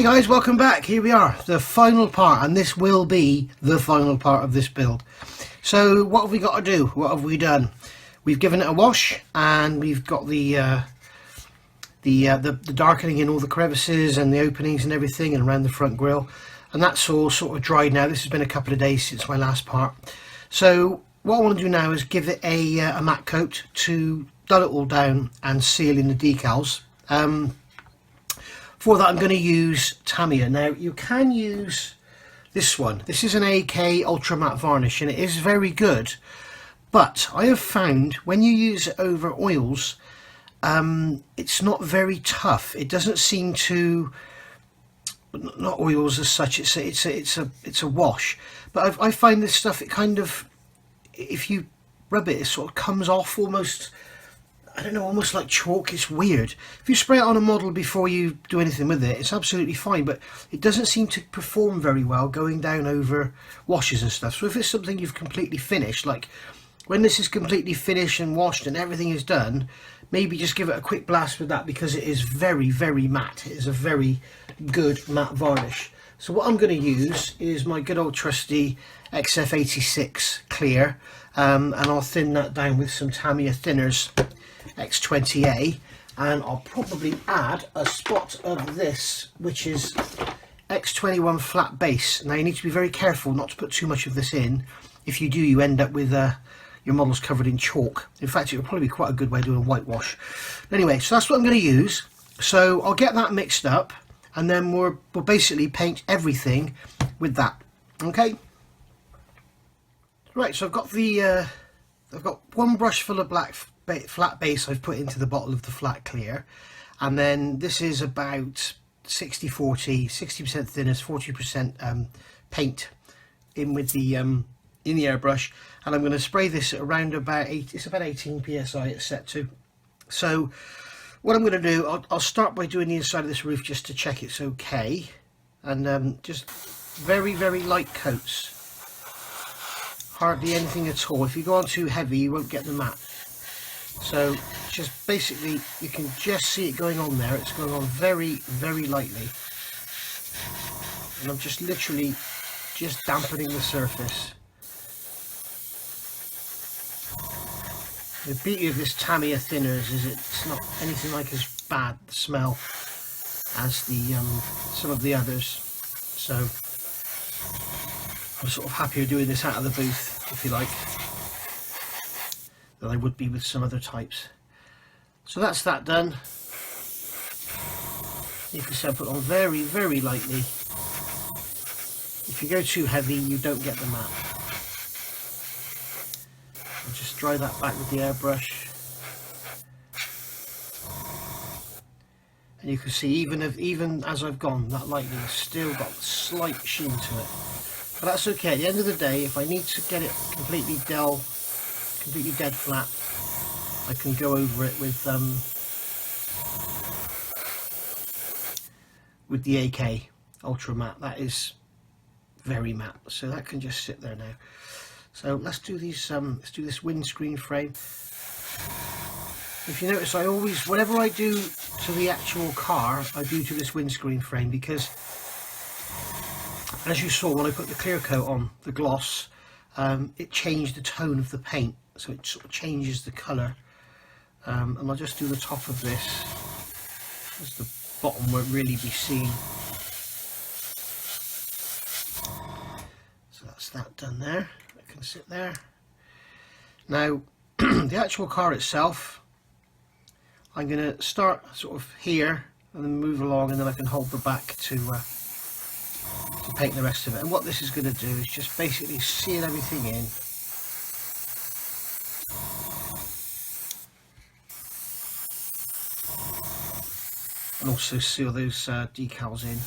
Hey guys, welcome back. Here we are, the final part, and this will be the final part of this build. So what have we got to do? What have we done? We've given it a wash, and we've got the darkening in all the crevices and the openings and everything, and around the front grille, and that's all sort of dried now. This has been a couple of days since my last part. So what I want to do now is give it a matte coat to dull it all down and seal in the decals. For that I'm going to use Tamiya. Now you can use this one. This is an AK Ultra Matte Varnish and it is very good, but I have found when you use it over oils, it's not very tough. It doesn't seem to, not oils as such, it's a wash, but I find this stuff, it kind of, if you rub it, it sort of comes off almost, I don't know, almost like chalk. It's weird. If you spray it on a model before you do anything with it, it's absolutely fine, but it doesn't seem to perform very well going down over washes and stuff. So if it's something you've completely finished, like when this is completely finished and washed and everything is done, maybe just give it a quick blast with that, because it is very, very matte. It is a very good matte varnish. So what I'm going to use is my good old trusty XF86 clear, and I'll thin that down with some Tamiya thinners X20A, and I'll probably add a spot of this, which is X21 flat base. Now you need to be very careful not to put too much of this in. If you do, you end up with your models covered in chalk. In fact, it would probably be quite a good way of doing a whitewash. Anyway, so that's what I'm going to use. So I'll get that mixed up, and then we'll basically paint everything with that. Okay. Right. So I've got one brush full of black flat base I've put into the bottle of the flat clear, and then this is about 60-40, 60% thinners, 40% paint in with the in the airbrush, and I'm going to spray this at around about it's about 18 psi it's set to. So what I'm going to do, I'll start by doing the inside of this roof just to check it's okay, and just very, very light coats, hardly anything at all. If you go on too heavy you won't get the matte. So just basically, you can just see it going on there. It's going on very, very lightly, and I'm just literally just dampening the surface. The beauty of this Tamiya thinners is it's not anything like as bad smell as the some of the others. So I'm sort of happier doing this out of the booth, if you like, than I would be with some other types. So that's that done. You can see I put on very, very lightly. If you go too heavy you don't get the matte. I'll just dry that back with the airbrush. And you can see even as I've gone, that lightning has still got a slight sheen to it. But that's okay. At the end of the day, if I need to get it completely dull, completely dead flat, I can go over it with the AK Ultra Matte. That is very matte, so that can just sit there now. So let's do these. Let's do this windscreen frame. If you notice, I always, whatever I do to the actual car, I do to this windscreen frame, because as you saw when I put the clear coat on, the gloss, it changed the tone of the paint. So it sort of changes the colour, and I'll just do the top of this, as the bottom won't really be seen. So that's that done there. It can sit there. Now the actual car itself, I'm going to start sort of here and then move along, and then I can hold the back to paint the rest of it. And what this is going to do is just basically seal everything in. And also seal those decals in.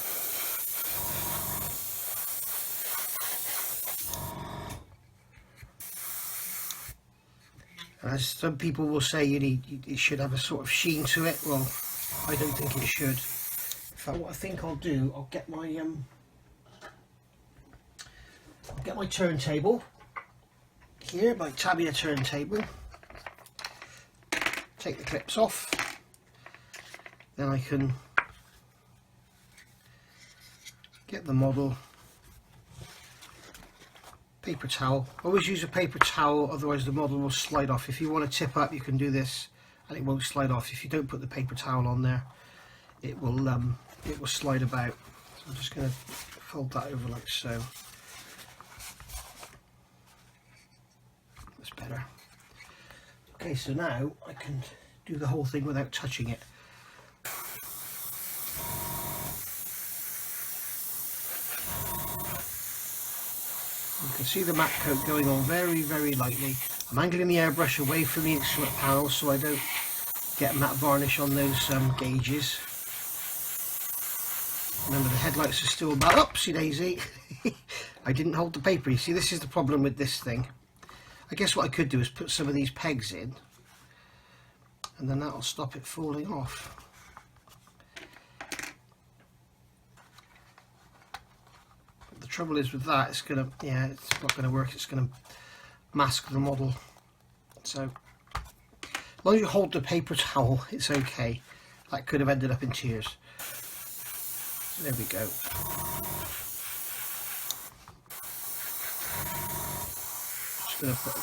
As some people will say, it should have a sort of sheen to it. Well, I don't think it should. In fact, what I think I'll do, I'll get my turntable here, my Tamiya turntable. Take the clips off. Then I can get the model, paper towel. Always use a paper towel, otherwise the model will slide off. If you want to tip up, you can do this and it won't slide off. If you don't put the paper towel on there, it will slide about. So I'm just going to fold that over like so. That's better. Okay, so now I can do the whole thing without touching it. You can see the matte coat going on very, very lightly. I'm angling the airbrush away from the instrument panel so I don't get matte varnish on those gauges. Remember, the headlights are still about, oopsie daisy. I didn't hold the paper. You see, this is the problem with this thing. I guess what I could do is put some of these pegs in and then that'll stop it falling off. The trouble is with that, it's not gonna work. It's gonna mask the model. So as long as you hold the paper towel, it's okay. That could have ended up in tears. So there we go. Just gonna put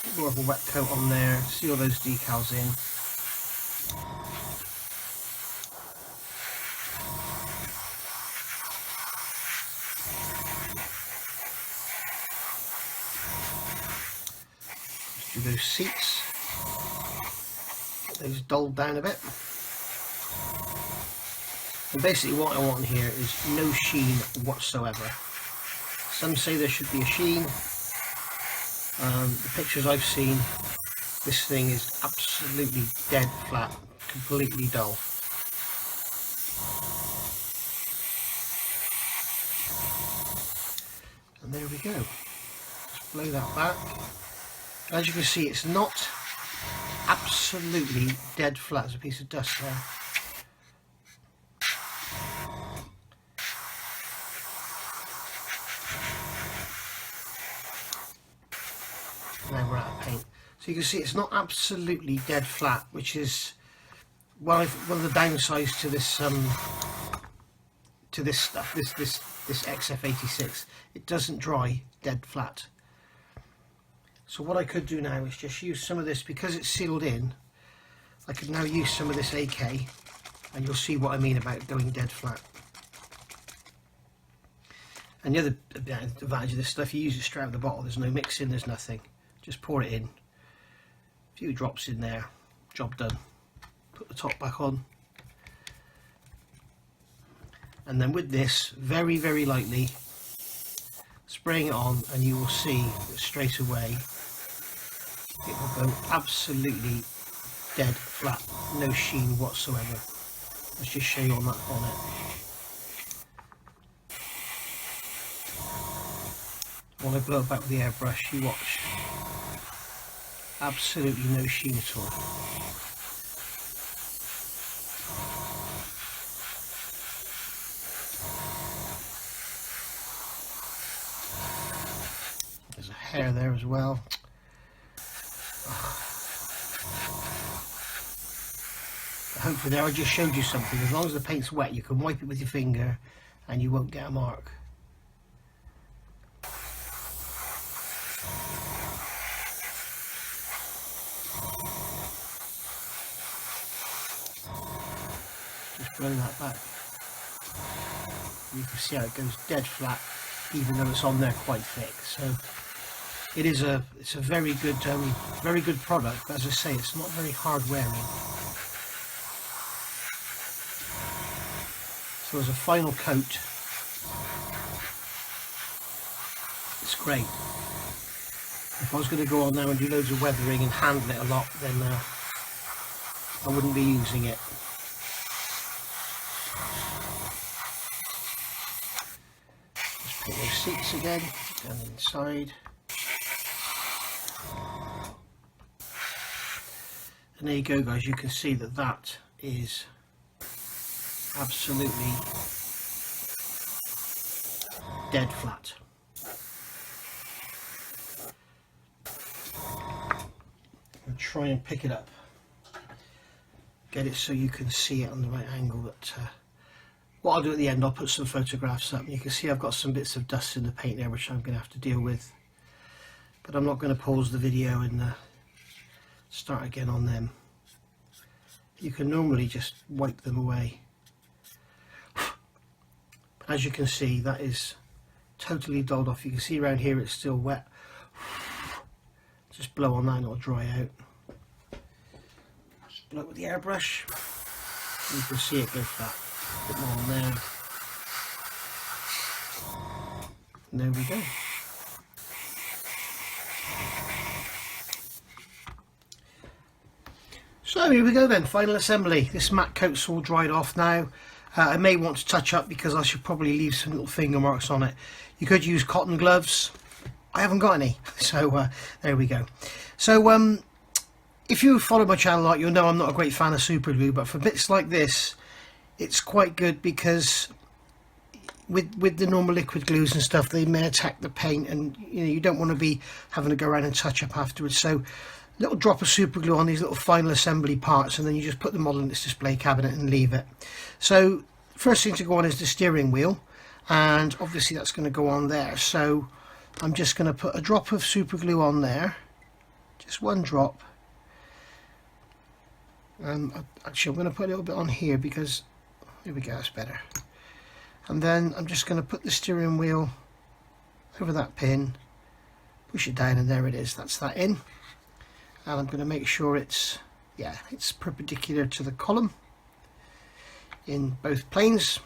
a bit more of a wet coat on there. Seal those decals in. Do those seats, get those dulled down a bit, and basically what I want here is no sheen whatsoever. Some say there should be a sheen. The pictures I've seen, this thing is absolutely dead flat, completely dull. And there we go. Just blow that back. As you can see, it's not absolutely dead flat. There's a piece of dust there. Now we're out of paint. So you can see it's not absolutely dead flat, which is one of the downsides to this stuff. This XF86. It doesn't dry dead flat. So what I could do now is just use some of this, because it's sealed in. I could now use some of this AK, and you'll see what I mean about going dead flat. And the other advantage of this stuff, you use it straight out of the bottle. There's no mixing, there's nothing. Just pour it in. A few drops in there, job done. Put the top back on. And then with this, very, very lightly, spraying it on, and you will see that straight away it will go absolutely dead flat, no sheen whatsoever. Let's just show you on that on it. While I blow it back with the airbrush, you watch. Absolutely no sheen at all. There's a hair there as well. Hopefully there I just showed you something. As long as the paint's wet, you can wipe it with your finger and you won't get a mark. Just blow that back. You can see how it goes dead flat, even though it's on there quite thick. So it's a very good product. But as I say, it's not very hard wearing. So as a final coat, it's great. If I was going to go on now and do loads of weathering and handle it a lot, then I wouldn't be using it. Just put those seats again down the inside. And there you go, guys. You can see that that is absolutely dead flat. I'll try and pick it up. get it so you can see it on the right angle. But what I'll do at the end, I'll put some photographs up, and you can see I've got some bits of dust in the paint there which I'm going to have to deal with, but I'm not going to pause the video and start again on them. You can normally just wipe them away. As you can see, that is totally dulled off. You can see around here it's still wet. Just blow on that and it'll dry out. Just blow it with the airbrush. You can see it go flat. Put more on there. And there we go. So here we go then, final assembly. This matte coat's all dried off now. I may want to touch up because I should probably leave some little finger marks on it. You could use cotton gloves. I haven't got any, so there we go. So if you follow my channel a lot, you'll know I'm not a great fan of super glue, but for bits like this, it's quite good because with the normal liquid glues and stuff, they may attack the paint, and you don't want to be having to go around and touch up afterwards. So little drop of super glue on these little final assembly parts, and then you just put them all in this display cabinet and leave it. So first thing to go on is the steering wheel, and obviously that's going to go on there. So I'm just going to put a drop of super glue on there, just one drop. Actually I'm going to put a little bit on here because here we go, that's better. And then I'm just going to put the steering wheel over that pin, push it down, and there it is, that's that in. And I'm going to make sure it's perpendicular to the column in both planes.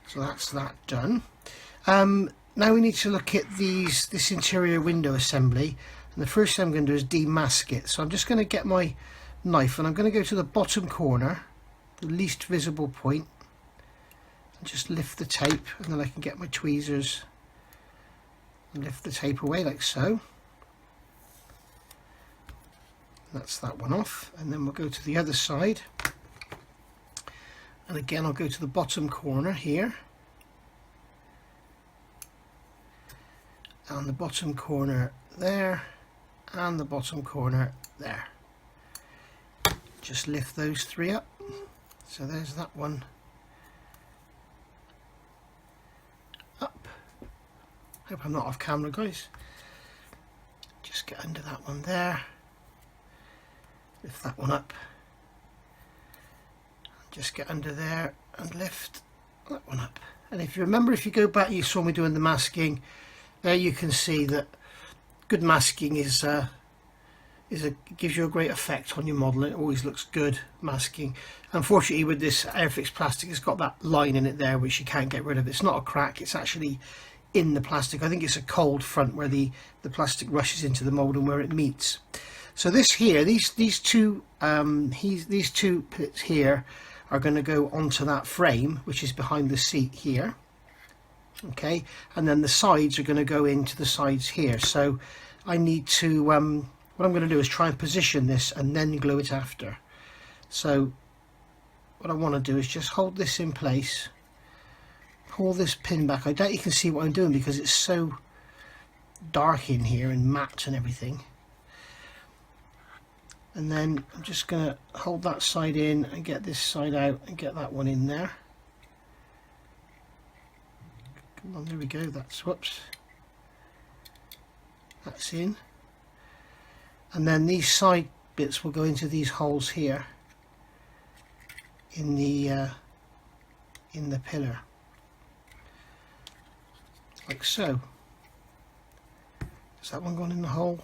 So that's that done. Now we need to look at this interior window assembly, and the first thing I'm going to do is demask it. So I'm just going to get my knife and I'm going to go to the bottom corner, the least visible point, and just lift the tape, and then I can get my tweezers and lift the tape away like so. That's that one off, and then we'll go to the other side, and again I'll go to the bottom corner here, and the bottom corner there, and the bottom corner there. Just lift those three up. So there's that one up. Hope I'm not off camera, guys. Just get under that one there. Lift that one up. Just get under there and lift that one up. And if you remember, if you go back, you saw me doing the masking. There you can see that good masking gives you a great effect on your model. It always looks good masking. Unfortunately, with this Airfix plastic, it's got that line in it there which you can't get rid of. It's not a crack, it's actually in the plastic. I think it's a cold front where the plastic rushes into the mold and where it meets. So this here, these two bits here are going to go onto that frame which is behind the seat here. Okay, and then the sides are going to go into the sides here. So I need to what I'm going to do is try and position this and then glue it after. So what I want to do is just hold this in place, pull this pin back. I doubt you can see what I'm doing because it's so dark in here and matte and everything. And then I'm just going to hold that side in and get this side out and get that one in there. Come on, there we go, that's, whoops, that's in. And then these side bits will go into these holes here in the pillar, like so. Is that one going in the hole?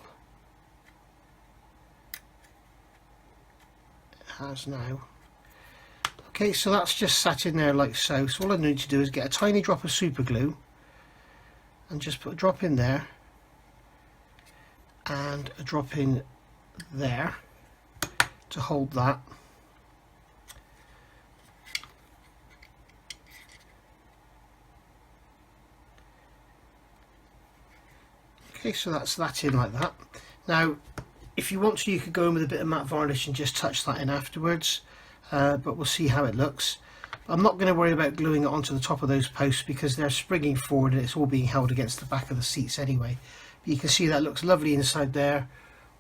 It has now. Okay, so that's just sat in there like so. So all I need to do is get a tiny drop of super glue and just put a drop in there and a drop in there to hold that. Okay, so that's that in like that. Now if you want to, you could go in with a bit of matte varnish and just touch that in afterwards. But we'll see how it looks. I'm not going to worry about gluing it onto the top of those posts because they're springing forward and it's all being held against the back of the seats anyway. But you can see that looks lovely inside there,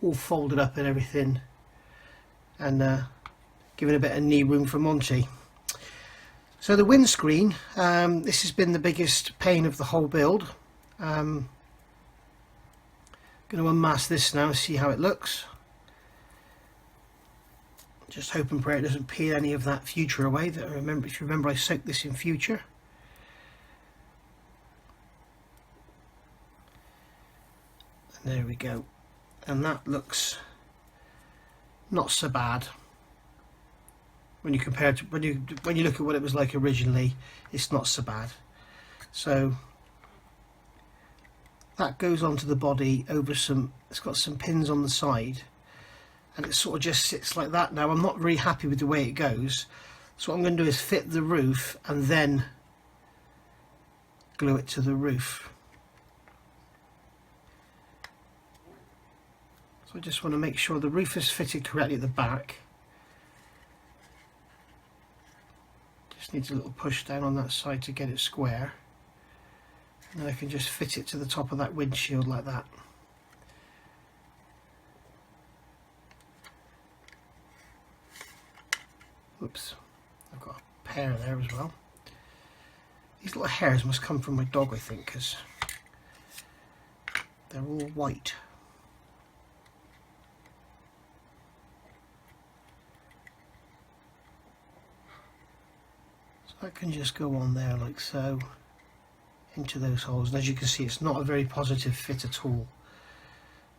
all folded up and everything. And giving a bit of knee room for Monty. So the windscreen, this has been the biggest pain of the whole build. Going to unmask this now and see how it looks. Just hope and pray it doesn't peel any of that future away. That if you remember, I soaked this in future. And there we go. And that looks not so bad. When you compare it to, when you look at what it was like originally, it's not so bad. So that goes onto the body over some, it's got some pins on the side, and it sort of just sits like that. Now I'm not really happy with the way it goes, so what I'm going to do is fit the roof and then glue it to the roof. So I just want to make sure the roof is fitted correctly at the back. Just needs a little push down on that side to get it square, and then I can just fit it to the top of that windshield like that. Oops, I've got a pair there as well. These little hairs must come from my dog, I think, because they're all white. That can just go on there like so, into those holes, and as you can see it's not a very positive fit at all.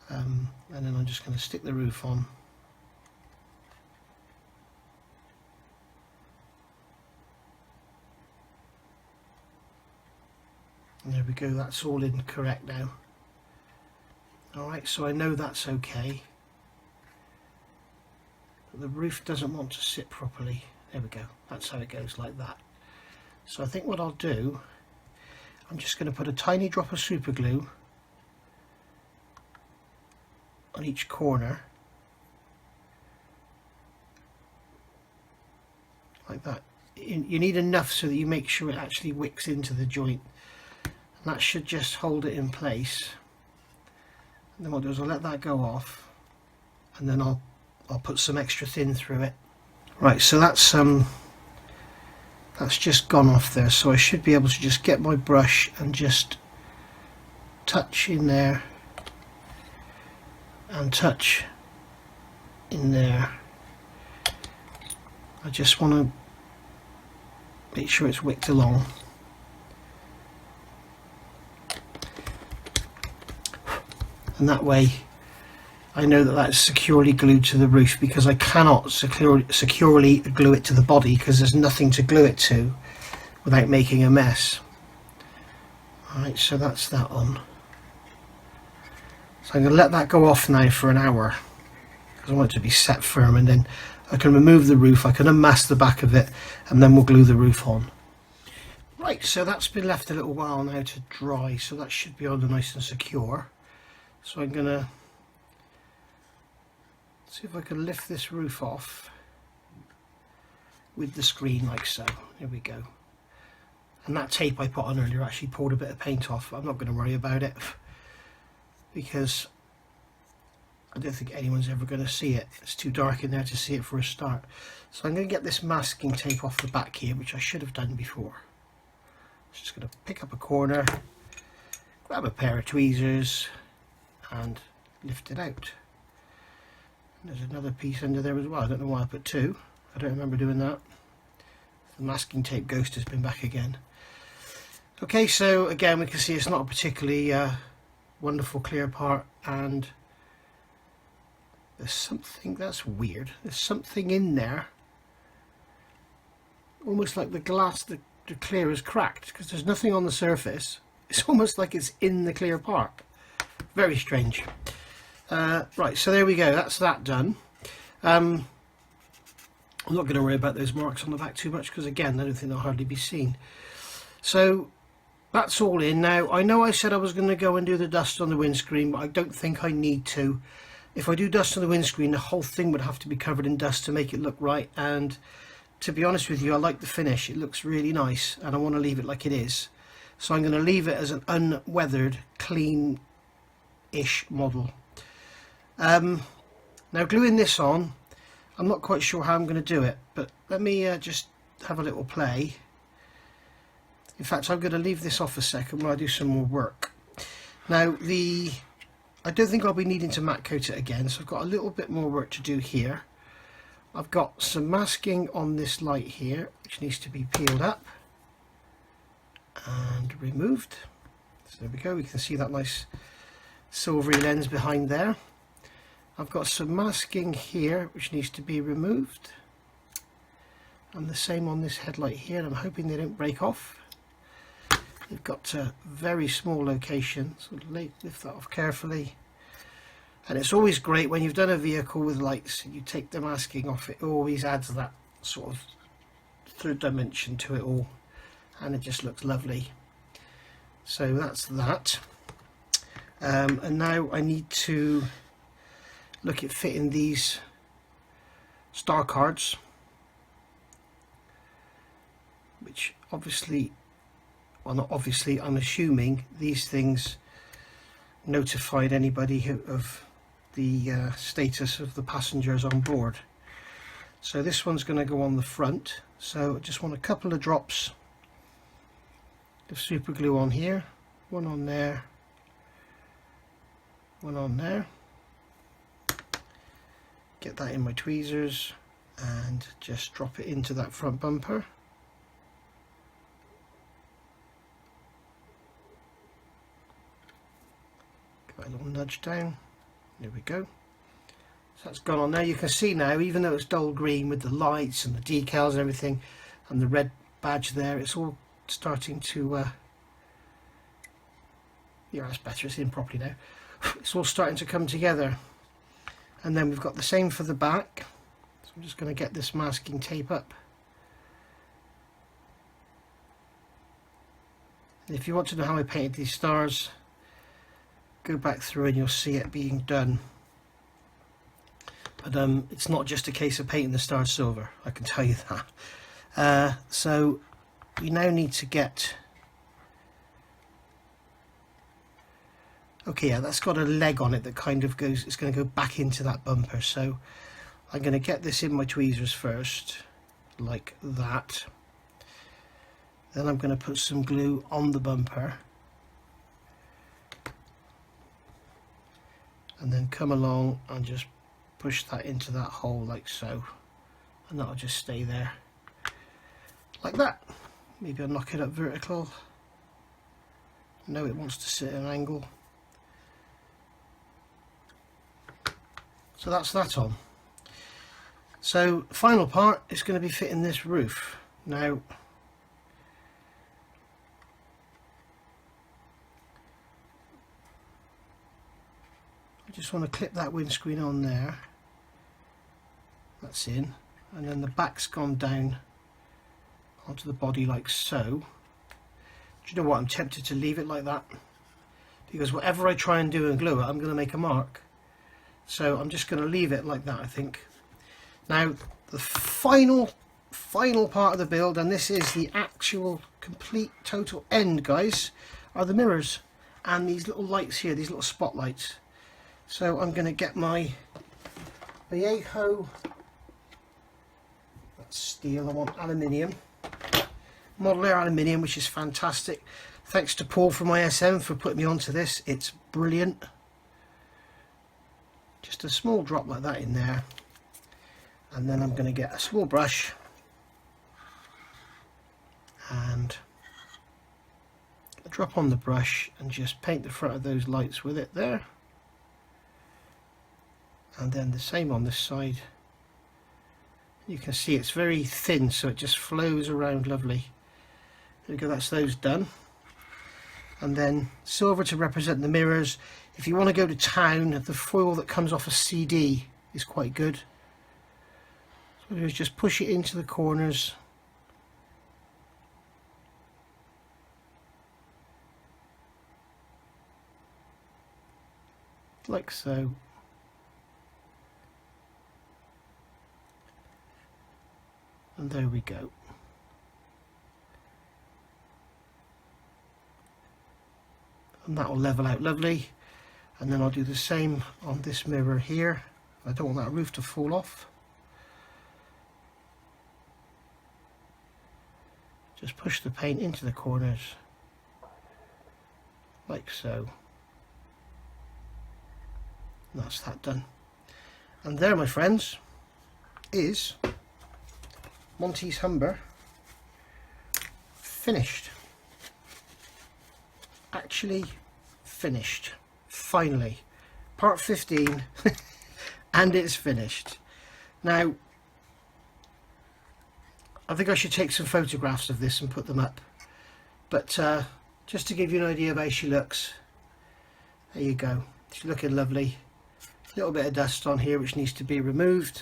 And then I'm just going to stick the roof on. And there we go, that's all in correct now. Alright, so I know that's okay. But the roof doesn't want to sit properly. There we go, that's how it goes, like that. So I think what I'll do, I'm just going to put a tiny drop of super glue on each corner, like that. You need enough so that you make sure it actually wicks into the joint, and that should just hold it in place. And then what I'll do is I'll let that go off, and then I'll put some extra thin through it. Right, so that's just gone off there, so I should be able to just get my brush and just touch in there and touch in there. I just want to make sure it's wicked along. And that way I know that that's securely glued to the roof, because I cannot securely glue it to the body because there's nothing to glue it to without making a mess. Alright, so that's that on. So I'm going to let that go off now for an hour because I want it to be set firm, and then I can remove the roof, I can unmask the back of it, and then we'll glue the roof on. Right, so that's been left a little while now to dry, so that should be on nice and secure. So I'm going to see if I can lift this roof off with the screen like so. There we go. And that tape I put on earlier actually pulled a bit of paint off. I'm not going to worry about it because I don't think anyone's ever going to see it. It's too dark in there to see it for a start. So I'm going to get this masking tape off the back here, which I should have done before. Just going to pick up a corner, grab a pair of tweezers and lift it out. There's another piece under there as well. I don't know why I put two. I don't remember doing that. The masking tape ghost has been back again. Okay, so again we can see it's not a particularly wonderful clear part, and there's something that's weird. There's something in there, almost like the glass, the clear is cracked, because there's nothing on the surface. It's almost like it's in the clear part. Very strange. Right, so there we go, that's that done. I'm not going to worry about those marks on the back too much because again I don't think they'll hardly be seen. So that's all in now. I know I said I was going to go and do the dust on the windscreen, but I don't think I need to. If I do dust on the windscreen, the whole thing would have to be covered in dust to make it look right, and to be honest with you, I like the finish. It looks really nice and I want to leave it like it is. So I'm going to leave it as an unweathered, clean-ish model. Now gluing this on, I'm not quite sure how I'm going to do it, but let me just have a little play. In fact, I'm going to leave this off a second while I do some more work. Now, I don't think I'll be needing to matte coat it again, so I've got a little bit more work to do here. I've got some masking on this light here, which needs to be peeled up and removed. So there we go, we can see that nice silvery lens behind there. I've got some masking here which needs to be removed, and the same on this headlight here, and I'm hoping they don't break off. They've got a very small location, so lift that off carefully. And it's always great when you've done a vehicle with lights and you take the masking off, it always adds that sort of third dimension to it all, and it just looks lovely. So that's that. And now I need to look at fitting these star cards, which obviously, well, not obviously, I'm assuming these things notified anybody of the status of the passengers on board. So this one's going to go on the front, so I just want a couple of drops of super glue on here, one on there, one on there. Get that in my tweezers and just drop it into that front bumper. Give it a little nudge down. There we go. So that's gone on there. You can see now, even though it's dull green with the lights and the decals and everything, and the red badge there, it's all starting to yeah, that's better, it's in properly now. It's all starting to come together. And then we've got the same for the back, so I'm just going to get this masking tape up. And if you want to know how I painted these stars, go back through and you'll see it being done. But it's not just a case of painting the stars silver, I can tell you that. So we now need to get, okay, yeah, that's got a leg on it that kind of goes, it's going to go back into that bumper. So I'm going to get this in my tweezers first, like that. Then I'm going to put some glue on the bumper, and then come along and just push that into that hole like so, and that'll just stay there like that. Maybe I'll knock it up vertical. No, it wants to sit at an angle. So that's that on. So the final part is going to be fitting this roof. Now I just want to clip that windscreen on there. That's in, and then the back's gone down onto the body like so. Do you know what, I'm tempted to leave it like that, because whatever I try and do and glue it, I'm going to make a mark. So I'm just going to leave it like that, I think. Now the final part of the build, and this is the actual complete total end, guys, are the mirrors and these little lights here, these little spotlights. So I'm going to get my Vallejo, that's steel, I want aluminium, Model Air aluminium, which is fantastic. Thanks to Paul from ISM for putting me onto this, it's brilliant. Just a small drop like that in there, and then I'm going to get a small brush and a drop on the brush and just paint the front of those lights with it there. And then the same on this side. You can see it's very thin, so it just flows around lovely. There we go, that's those done. And then silver to represent the mirrors. If you want to go to town, the foil that comes off a CD is quite good. So what I do is just push it into the corners. Like so. And there we go. And that will level out lovely. And then I'll do the same on this mirror here. I don't want that roof to fall off. just push the paint into the corners like so. And that's that done. And there, my friends, is Monty's Humber finished. Actually finished. Finally. Part 15 and it's finished. Now, I think I should take some photographs of this and put them up. But just to give you an idea of how she looks, there you go. She's looking lovely. A little bit of dust on here which needs to be removed.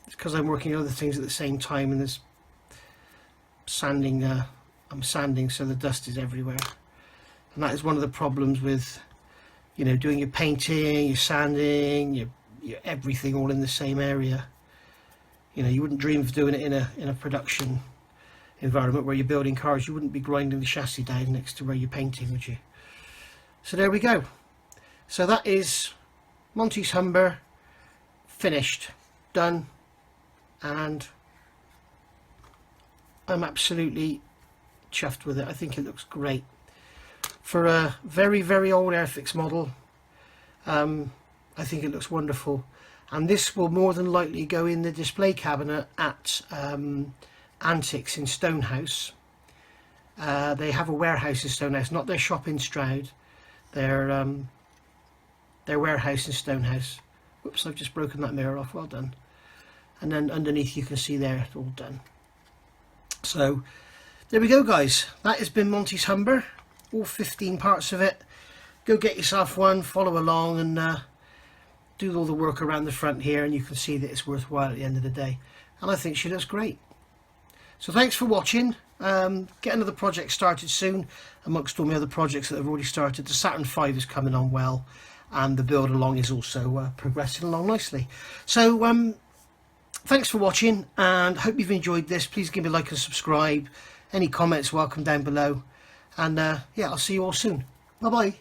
It's because I'm working on other things at the same time and there's sanding. I'm sanding, so the dust is everywhere. And that is one of the problems with, you know, doing your painting, your sanding, your everything all in the same area. You know, you wouldn't dream of doing it in a production environment where you're building cars. You wouldn't be grinding the chassis down next to where you're painting, would you? So there we go. So that is Monty's Humber finished, done, and I'm absolutely chuffed with it. I think it looks great for a very, very old Airfix model. I think it looks wonderful, and this will more than likely go in the display cabinet at Antics in Stonehouse. They have a warehouse in Stonehouse, not their shop in Stroud, their warehouse in Stonehouse. Whoops, I've just broken that mirror off, well done. And then underneath you can see there, it's all done. So there we go, guys. That has been Monty's Humber, all 15 parts of it. Go get yourself one, follow along, and do all the work around the front here, and you can see that it's worthwhile at the end of the day. And I think she looks great. So thanks for watching. Get another project started soon, amongst all my other projects that have already started. The Saturn V is coming on well, and the build along is also progressing along nicely. So thanks for watching, and hope you've enjoyed this. Please give me a like and subscribe. Any comments welcome down below, and yeah, I'll see you all soon. Bye bye.